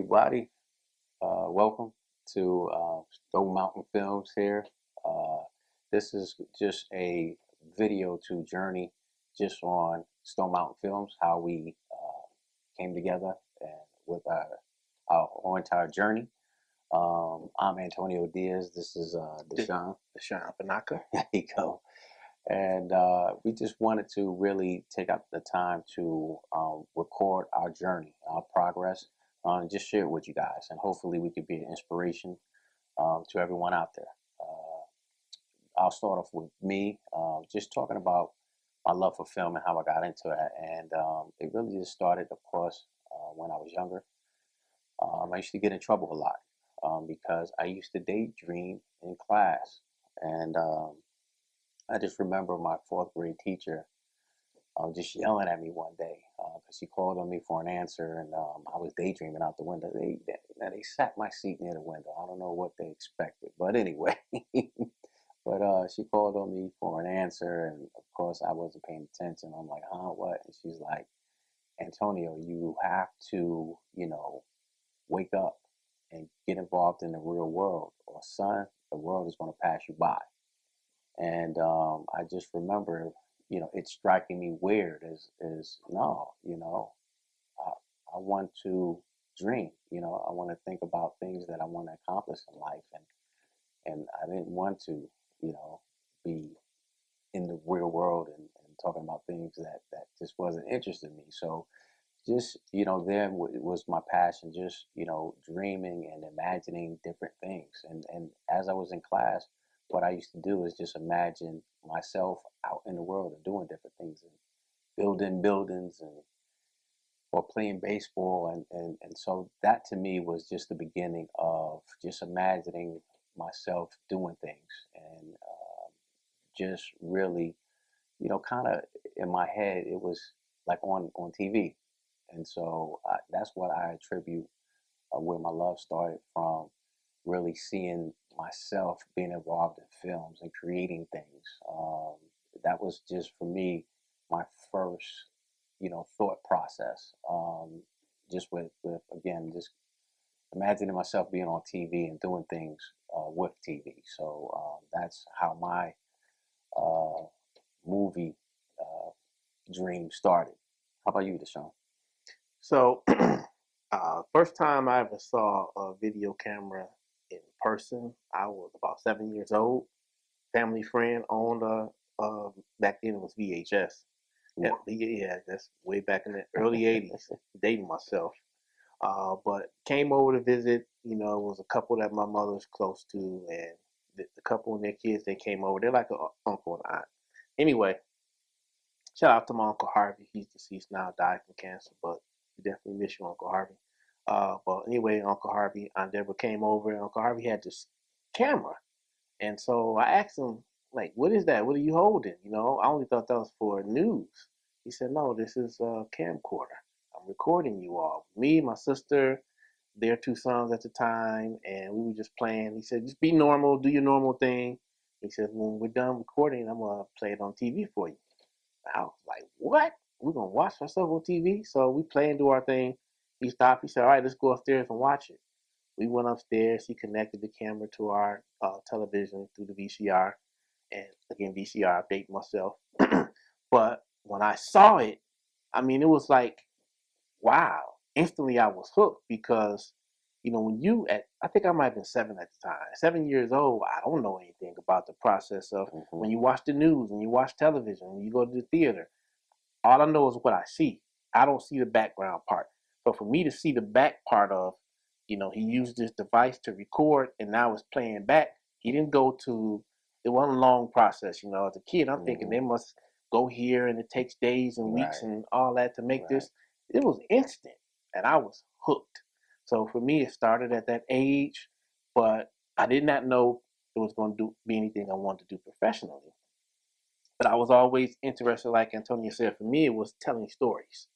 everybody. Welcome to Stone Mountain Films here. Uh, this is just a video to journey just on Stone Mountain Films, how we came together and with our whole entire journey. I'm Antonio Diaz. This is Deshaun. Deshaun Panaka. There you go. And we just wanted to really take up the time to record our journey, our progress, and just share it with you guys. And hopefully we could be an inspiration to everyone out there. I'll start off with me, just talking about my love for film and how I got into it. And it really just started, of course, when I was younger. I used to get in trouble a lot because I used to daydream in class. And I just remember my fourth grade teacher just yelling at me one day because she called on me for an answer, and I was daydreaming out the window. They sat my seat near the window. I don't know what they expected, but anyway. But she called on me for an answer, and of course I wasn't paying attention. I'm like, huh, what? And she's like, Antonio, you have to, wake up and get involved in the real world, or son, the world is going to pass you by. And I just remember, it striking me weird is no, I, I want to dream, I want to think about things that I want to accomplish in life. And I didn't want to, be in the real world and talking about things that just wasn't interested in me. So just, then it was my passion, just, dreaming and imagining different things. And as I was in class, what I used to do is just imagine myself out in the world and doing different things and building buildings and or playing baseball and so that to me was just the beginning of just imagining myself doing things and just really kind of in my head it was like on TV. And so that's what I attribute where my love started from, really seeing myself being involved in films and creating things. That was just for me my first, thought process. Just with again, just imagining myself being on TV and doing things with TV. So that's how my uh, movie dream started. How about you, Deshaun? So, first time I ever saw a video camera in person, I was about 7 years old. Family friend owned back then it was VHS. Yeah, that's way back in the early 80s. Dating myself. But came over to visit, it was a couple that my mother's close to, and the couple and their kids, they came over. They're like an uncle and aunt. Anyway, shout out to my Uncle Harvey. He's deceased now, died from cancer, but we definitely miss you, Uncle Harvey. But anyway, Uncle Harvey, Aunt Deborah came over, and Uncle Harvey had this camera. And so I asked him, like, what is that? What are you holding? I only thought that was for news. He said, no, this is a camcorder. I'm recording you all. Me, my sister, their two sons at the time, and we were just playing. He said, just be normal, do your normal thing. He said, when we're done recording, I'm going to play it on TV for you. I was like, what? We're going to watch ourselves on TV? So we play and do our thing. He stopped. He said, all right, let's go upstairs and watch it. We went upstairs. He connected the camera to our television through the VCR. And again, VCR, update myself. But when I saw it, I mean, it was like, wow. Instantly, I was hooked because, I think I might have been 7 at the time. 7 years old, I don't know anything about the process of when you watch the news, when you watch television, when you go to the theater. All I know is what I see. I don't see the background part. So for me to see the back part of, he used this device to record and now it's playing back. He didn't go to, it wasn't a long process. As a kid, I'm thinking they must go here and it takes days and weeks and all that to make this. It was instant and I was hooked. So for me, it started at that age, but I did not know it was going to be anything I wanted to do professionally. But I was always interested, like Antonio said, for me, it was telling stories.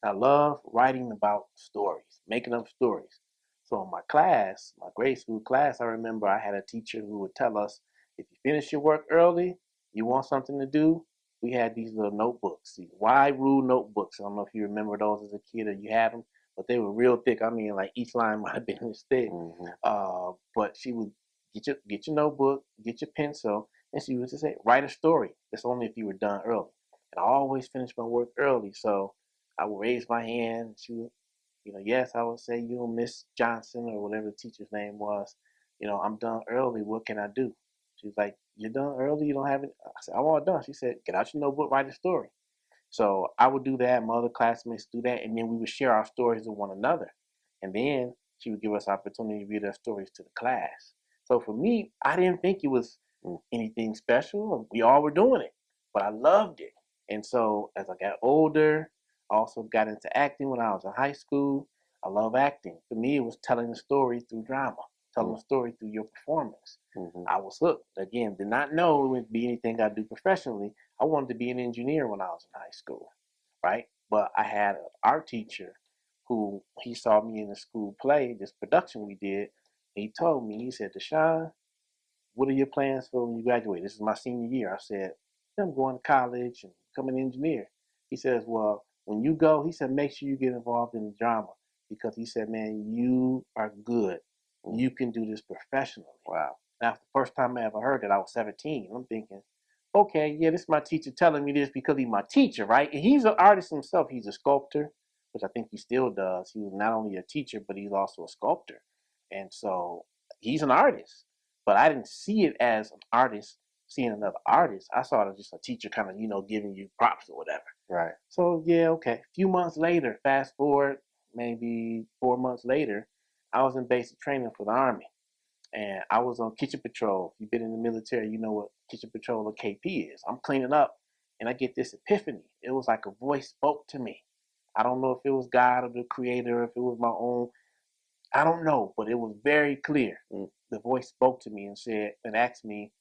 I love writing about stories, making up stories. So in my class, my grade school class, I remember I had a teacher who would tell us, if you finish your work early, you want something to do, we had these little notebooks, these wide rule notebooks. I don't know if you remember those as a kid or you had them, but they were real thick. I mean, like each line might have been this thick. But she would get your notebook, get your pencil, and she would just say, write a story. That's only if you were done early. And I always finish my work early, so I would raise my hand. She would, yes, I would say, Miss Johnson or whatever the teacher's name was. I'm done early. What can I do? She's like, you're done early. You don't have it. I said, I'm all done. She said, get out your notebook, write a story. So I would do that. My other classmates do that, and then we would share our stories with one another. And then she would give us opportunity to read our stories to the class. So for me, I didn't think it was anything special. We all were doing it, but I loved it. And so as I got older, I also got into acting when I was in high school. I love acting. For me, it was telling a story through drama, telling a story through your performance. I was hooked. Again, did not know it would be anything I'd do professionally. I wanted to be an engineer when I was in high school, right? But I had an art teacher who he saw me in the school play, this production we did. And he told me, he said, Deshaun, what are your plans for when you graduate? This is my senior year. I said, I'm going to college and becoming an engineer. He says, well, when you go, he said, make sure you get involved in the drama because he said, man, you are good. You can do this professionally. Wow. Now, the first time I ever heard it, I was 17. I'm thinking, okay, yeah, this is my teacher telling me this because he's my teacher, right? And he's an artist himself. He's a sculptor, which I think he still does. He was not only a teacher, but he's also a sculptor. And so he's an artist. But I didn't see it as an artist seeing another artist. I saw it as just a teacher kind of, giving you props or whatever. Right. So, yeah, okay. A few months later, fast forward, maybe 4 months later, I was in basic training for the Army. And I was on kitchen patrol. If you've been in the military, you know what kitchen patrol or KP is. I'm cleaning up, and I get this epiphany. It was like a voice spoke to me. I don't know if it was God or the Creator, if it was my own. I don't know, but it was very clear. The voice spoke to me and said and asked me,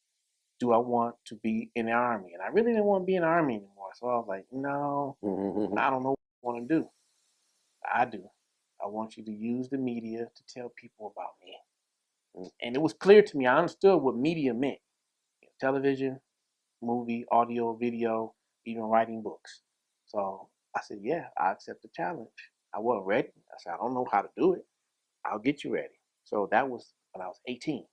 "Do I want to be in the Army?" And I really didn't want to be in the Army anymore. So I was like, "No, I don't know what I want to do." I do. I want you to use the media to tell people about me. And it was clear to me. I understood what media meant: television, movie, audio, video, even writing books. So I said, yeah, I accept the challenge. I wasn't ready. I said, I don't know how to do it. I'll get you ready. So that was when I was 18.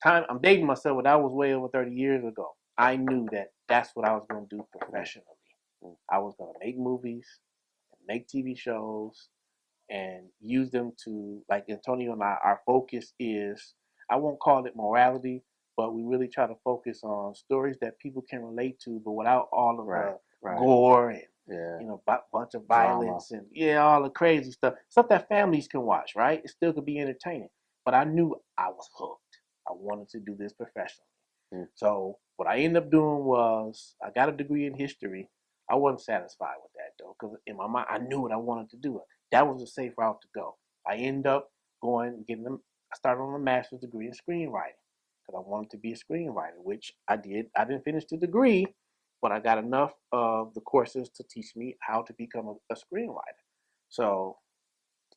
I'm dating myself, but that was way over 30 years ago. I knew that that's what I was going to do professionally. I was going to make movies, make TV shows, and use them to, like Antonio and I, our focus is, I won't call it morality, but we really try to focus on stories that people can relate to, but without all of the gore and bunch of violence and all the crazy stuff that families can watch, right? It still could be entertaining. But I knew I was hooked. I wanted to do this professionally. So what I ended up doing was I got a degree in history. I wasn't satisfied with that though, because in my mind I knew what I wanted to do. That was a safe route to go. I ended up getting them. I started on a master's degree in screenwriting because I wanted to be a screenwriter, which I did. I didn't finish the degree, but I got enough of the courses to teach me how to become a screenwriter. So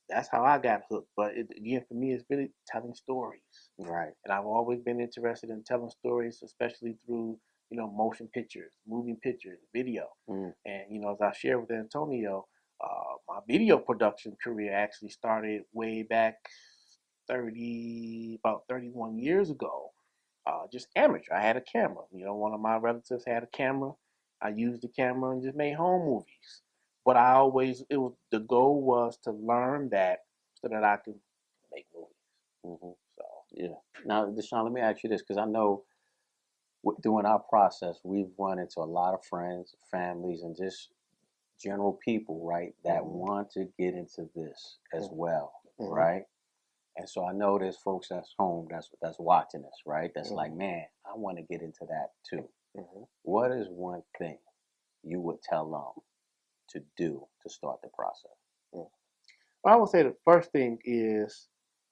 that's how I got hooked. But again, for me, it's really telling stories. Right. And I've always been interested in telling stories, especially through, motion pictures, moving pictures, video. And, as I shared with Antonio, my video production career actually started way back about 31 years ago. Just amateur. I had a camera. One of my relatives had a camera. I used the camera and just made home movies. But the goal was to learn that so that I could make movies. So Yeah. Now, Deshaun, let me ask you this, because I know during our process, we've run into a lot of friends, families, and just general people, right, that want to get into this as well, right? And so I know there's folks that's home that's watching this, right? That's like, man, I want to get into that too. What is one thing you would tell them to do to start the process? Well, I would say the first thing is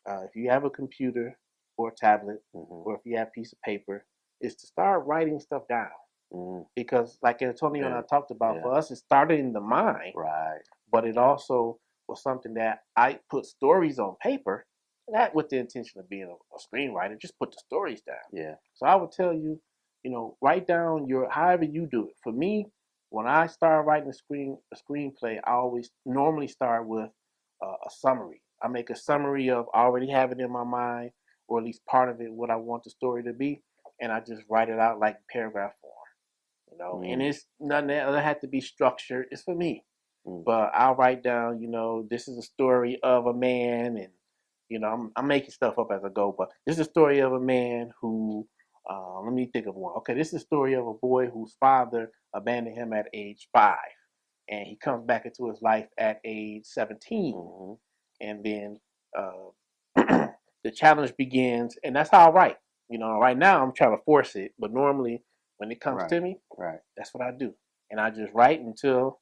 if you have a computer or a tablet, or if you have a piece of paper, is to start writing stuff down. Because, like Antonio and I talked about, for us, it started in the mind, right? But it also was something that I put stories on paper, not with the intention of being a screenwriter, just put the stories down. Yeah. So I would tell you, write down however you do it. For me, When I start writing a screenplay, I always normally start with a summary. I make a summary of I already have it in my mind, or at least part of it, what I want the story to be, and I just write it out like paragraph form. And Mm, it's nothing that has to be structured. It's for me. mm, But I'll write down, this is a story of a man, and I'm making stuff up as I go. But this is a story of a man who, let me think of one. Okay, this is a story of a boy whose father abandoned him at age 5, and he comes back into his life at age 17, mm-hmm. and then the challenge begins, and that's how I write. Right now I'm trying to force it, but normally when it comes Right, to me, right, that's what I do, and I just write until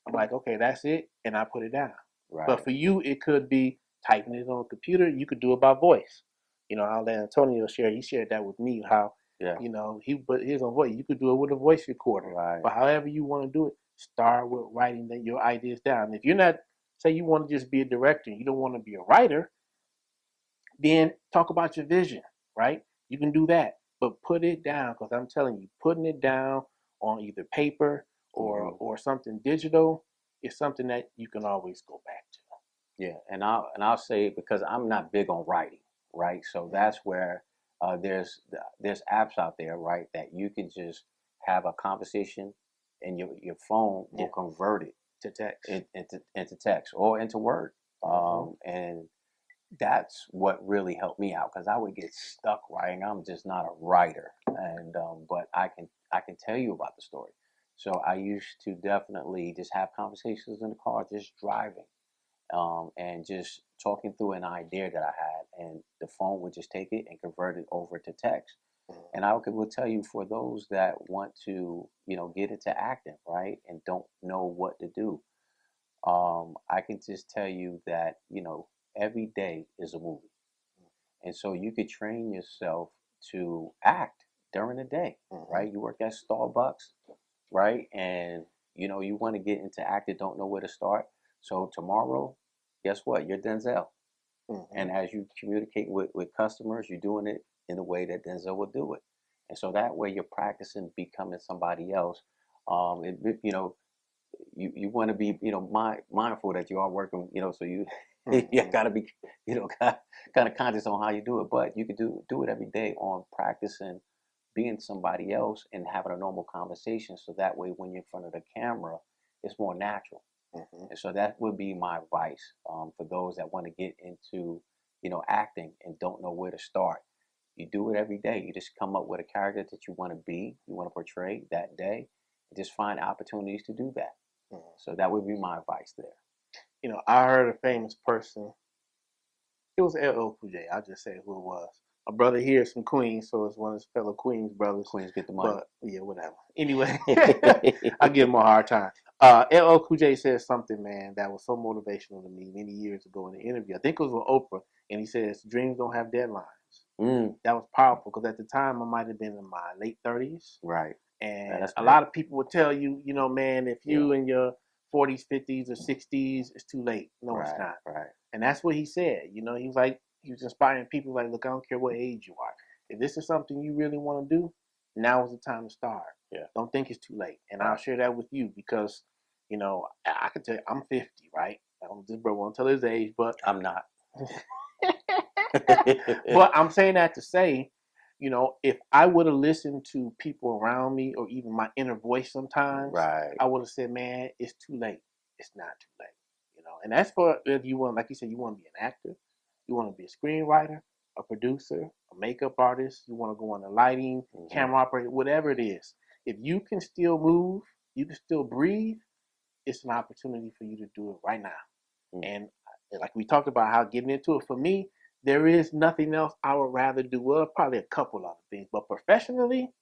I'm like, okay, that's it, and I put it down. But right. for you, it could be typing it on a computer. You could do it by voice. How Antonio shared, he shared that with me. How Yeah, he put his own voice. You could do it with a voice recorder. right. But however you want to do it, start with writing your ideas down. If you're not, say you want to just be a director, and you don't want to be a writer, then talk about your vision, right? You can do that, but put it down, because I'm telling you, putting it down on either paper or Mm-hmm. or something digital is something that you can always go back to. Yeah, and I'll say because I'm not big on writing, right? So that's where there's apps out there, right, that you can just have a conversation, and your phone will Yeah, convert it to text. into text or into Word, Hmm. and that's what really helped me out because I would get stuck writing. I'm just not a writer, and but I can tell you about the story. So I used to definitely just have conversations in the car, just driving, and just talking through an idea that I had, and the phone would just take it and convert it over to text. And Hmm. will tell you, for those that want to, get into acting, right, and don't know what to do, I can just tell you that, every day is a movie. And so you could train yourself to act during the day, Hmm. right? You work at Starbucks, right? And you want to get into acting, don't know where to start. So tomorrow, guess what? You're Denzel. Hmm. And as you communicate with customers, you're doing it in the way that Denzel would do it. And so that way you're practicing becoming somebody else. You want to be, mindful that you are working, so you you Hmm. got to be, kind of conscious on how you do it. But you could do it every day on practicing being somebody else and having a normal conversation, so that way when you're in front of the camera, it's more natural. Hmm. And so that would be my advice, for those that want to get into, acting and don't know where to start. You do it every day. You just come up with a character that you want to be, you want to portray that day, and just find opportunities to do that. Hmm. So that would be my advice there. I heard a famous person. It was LL Cool J. I'll just say who it was. My brother here is from Queens, so it's one of his fellow Queens brothers. Queens get the money. But yeah, whatever. Anyway, I give him a hard time. LL Cool J said something, man, that was so motivational to me many years ago in an interview. I think it was with Oprah, and he says, "Dreams don't have deadlines." Mm, That was powerful because at the time I might have been in my late 30s, right. Yeah, and that's a big. lot of people would tell you, man, if Yeah. you in your 40s, 50s, or 60s, it's too late. No, it's Right. not. Right. And that's what he said. He was like, he was inspiring people like, look, I don't care what age you are. If this is something you really want to do, now is the time to start. Yeah. Don't think it's too late. And I'll Right. share that with you because, I can tell you, I'm 50, right? I don't just bro won't tell his age, but I'm not. but I'm saying that to say, if I would have listened to people around me or even my inner voice sometimes, Right. I would have said, man, it's too late. It's not too late. And that's for if you want, like you said, you want to be an actor, you want to be a screenwriter, a producer, a makeup artist, you want to go on the lighting, Hmm. camera operator, whatever it is. If you can still move, you can still breathe, it's an opportunity for you to do it right now. Mm. And like we talked about how getting into it, for me, there is nothing else I would rather do. Well, probably a couple other things, but professionally,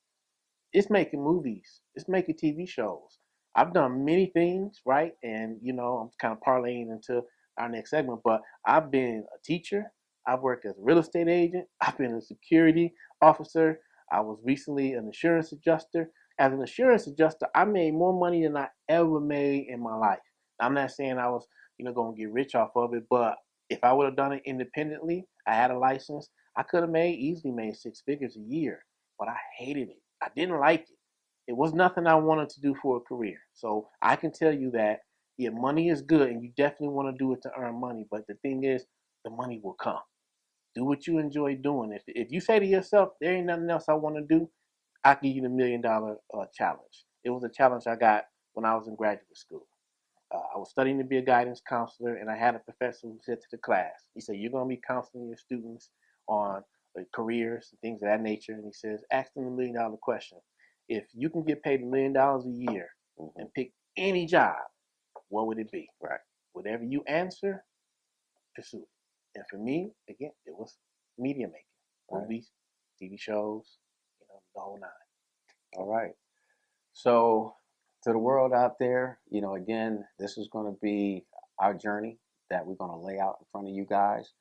it's making movies, it's making TV shows. I've done many things, right? And I'm kind of parlaying into our next segment, but I've been a teacher, I've worked as a real estate agent, I've been a security officer, I was recently an insurance adjuster. As an insurance adjuster, I made more money than I ever made in my life. I'm not saying I was, going to get rich off of it, but if I would have done it independently, I had a license, I could have easily made 6 figures a year, but I hated it. I didn't like it. It was nothing I wanted to do for a career. So I can tell you that, yeah, money is good and you definitely want to do it to earn money. But the thing is, the money will come. Do what you enjoy doing. If you say to yourself, there ain't nothing else I want to do, I give you the $1 million challenge. It was a challenge I got when I was in graduate school. I was studying to be a guidance counselor, and I had a professor who said to the class, he said, "You're going to be counseling your students on careers and things of that nature." And he says, "Ask them $1 million question. If you can get paid $1 million a year and pick any job, what would it be?" Right. Whatever you answer, pursue it. And for me, again, it was media making, movies, TV shows, the whole nine. All right. So, to the world out there, again, this is going to be our journey that we're going to lay out in front of you guys.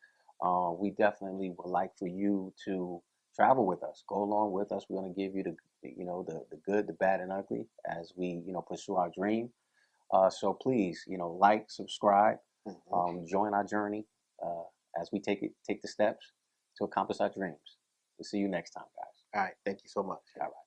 We definitely would like for you to travel with us, go along with us. We're going to give you the good, the bad, and ugly as we pursue our dream. So please, like, subscribe, join our journey as we take the steps to accomplish our dreams. We'll see you next time, guys. All right. Thank you so much. All right.